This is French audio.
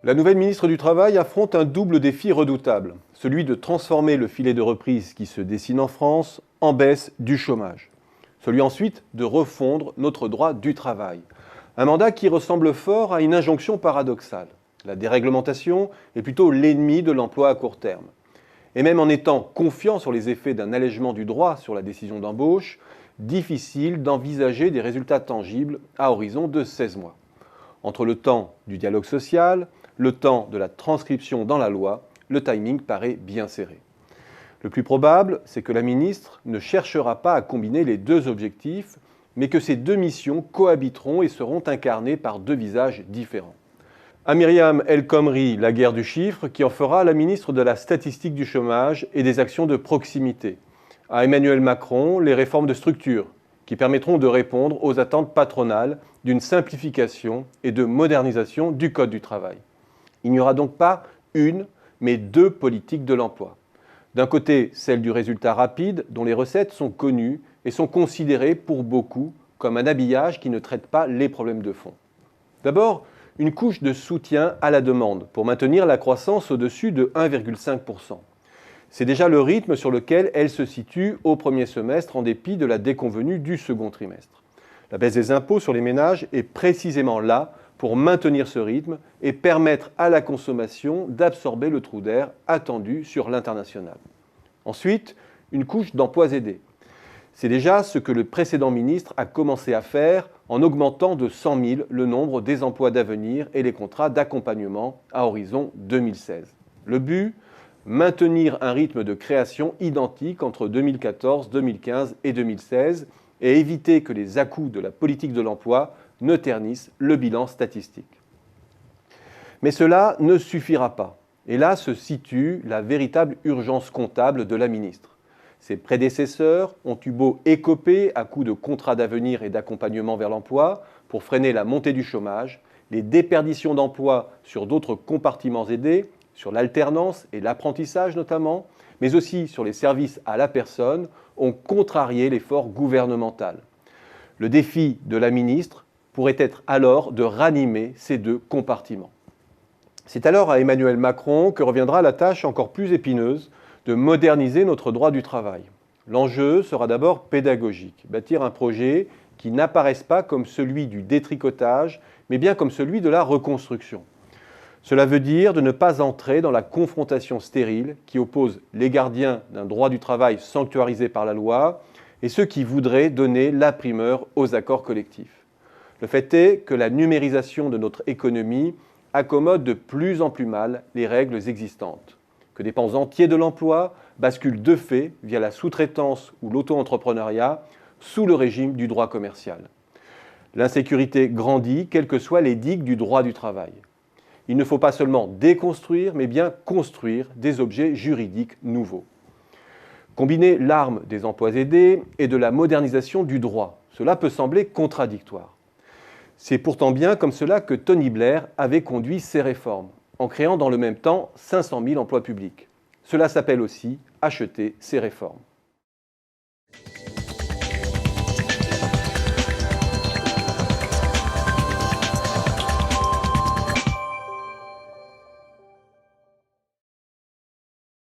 La nouvelle ministre du Travail affronte un double défi redoutable, celui de transformer le filet de reprise qui se dessine en France en baisse du chômage. Celui ensuite de refondre notre droit du travail. Un mandat qui ressemble fort à une injonction paradoxale. La déréglementation est plutôt l'ennemi de l'emploi à court terme. Et même en étant confiant sur les effets d'un allègement du droit sur la décision d'embauche, difficile d'envisager des résultats tangibles à horizon de 16 mois. Entre le temps du dialogue social, le temps de la transcription dans la loi, le timing paraît bien serré. Le plus probable, c'est que la ministre ne cherchera pas à combiner les deux objectifs, mais que ces deux missions cohabiteront et seront incarnées par deux visages différents. À Myriam El Khomri, la guerre du chiffre, qui en fera la ministre de la statistique du chômage et des actions de proximité. À Emmanuel Macron, les réformes de structure, qui permettront de répondre aux attentes patronales d'une simplification et de modernisation du Code du travail. Il n'y aura donc pas une, mais deux politiques de l'emploi. D'un côté, celle du résultat rapide, dont les recettes sont connues et sont considérées pour beaucoup comme un habillage qui ne traite pas les problèmes de fond. D'abord, une couche de soutien à la demande pour maintenir la croissance au-dessus de 1,5%. C'est déjà le rythme sur lequel elle se situe au premier semestre en dépit de la déconvenue du second trimestre. La baisse des impôts sur les ménages est précisément là pour maintenir ce rythme et permettre à la consommation d'absorber le trou d'air attendu sur l'international. Ensuite, une couche d'emplois aidés. C'est déjà ce que le précédent ministre a commencé à faire en augmentant de 100 000 le nombre des emplois d'avenir et les contrats d'accompagnement à horizon 2016. Le but ? Maintenir un rythme de création identique entre 2014, 2015 et 2016 et éviter que les à-coups de la politique de l'emploi ne ternissent le bilan statistique. Mais cela ne suffira pas. Et là se situe la véritable urgence comptable de la ministre. Ses prédécesseurs ont eu beau écoper à coups de contrats d'avenir et d'accompagnement vers l'emploi pour freiner la montée du chômage, les déperditions d'emplois sur d'autres compartiments aidés, sur l'alternance et l'apprentissage notamment, mais aussi sur les services à la personne, ont contrarié l'effort gouvernemental. Le défi de la ministre pourrait être alors de ranimer ces deux compartiments. C'est alors à Emmanuel Macron que reviendra la tâche encore plus épineuse de moderniser notre droit du travail. L'enjeu sera d'abord pédagogique, bâtir un projet qui n'apparaisse pas comme celui du détricotage, mais bien comme celui de la reconstruction. Cela veut dire de ne pas entrer dans la confrontation stérile qui oppose les gardiens d'un droit du travail sanctuarisé par la loi et ceux qui voudraient donner la primeur aux accords collectifs. Le fait est que la numérisation de notre économie accommode de plus en plus mal les règles existantes, que des pans entiers de l'emploi basculent de fait via la sous-traitance ou l'auto-entrepreneuriat sous le régime du droit commercial. L'insécurité grandit, quelles que soient les digues du droit du travail. Il ne faut pas seulement déconstruire, mais bien construire des objets juridiques nouveaux. Combiner l'arme des emplois aidés et de la modernisation du droit, cela peut sembler contradictoire. C'est pourtant bien comme cela que Tony Blair avait conduit ses réformes, en créant dans le même temps 500 000 emplois publics. Cela s'appelle aussi acheter ses réformes.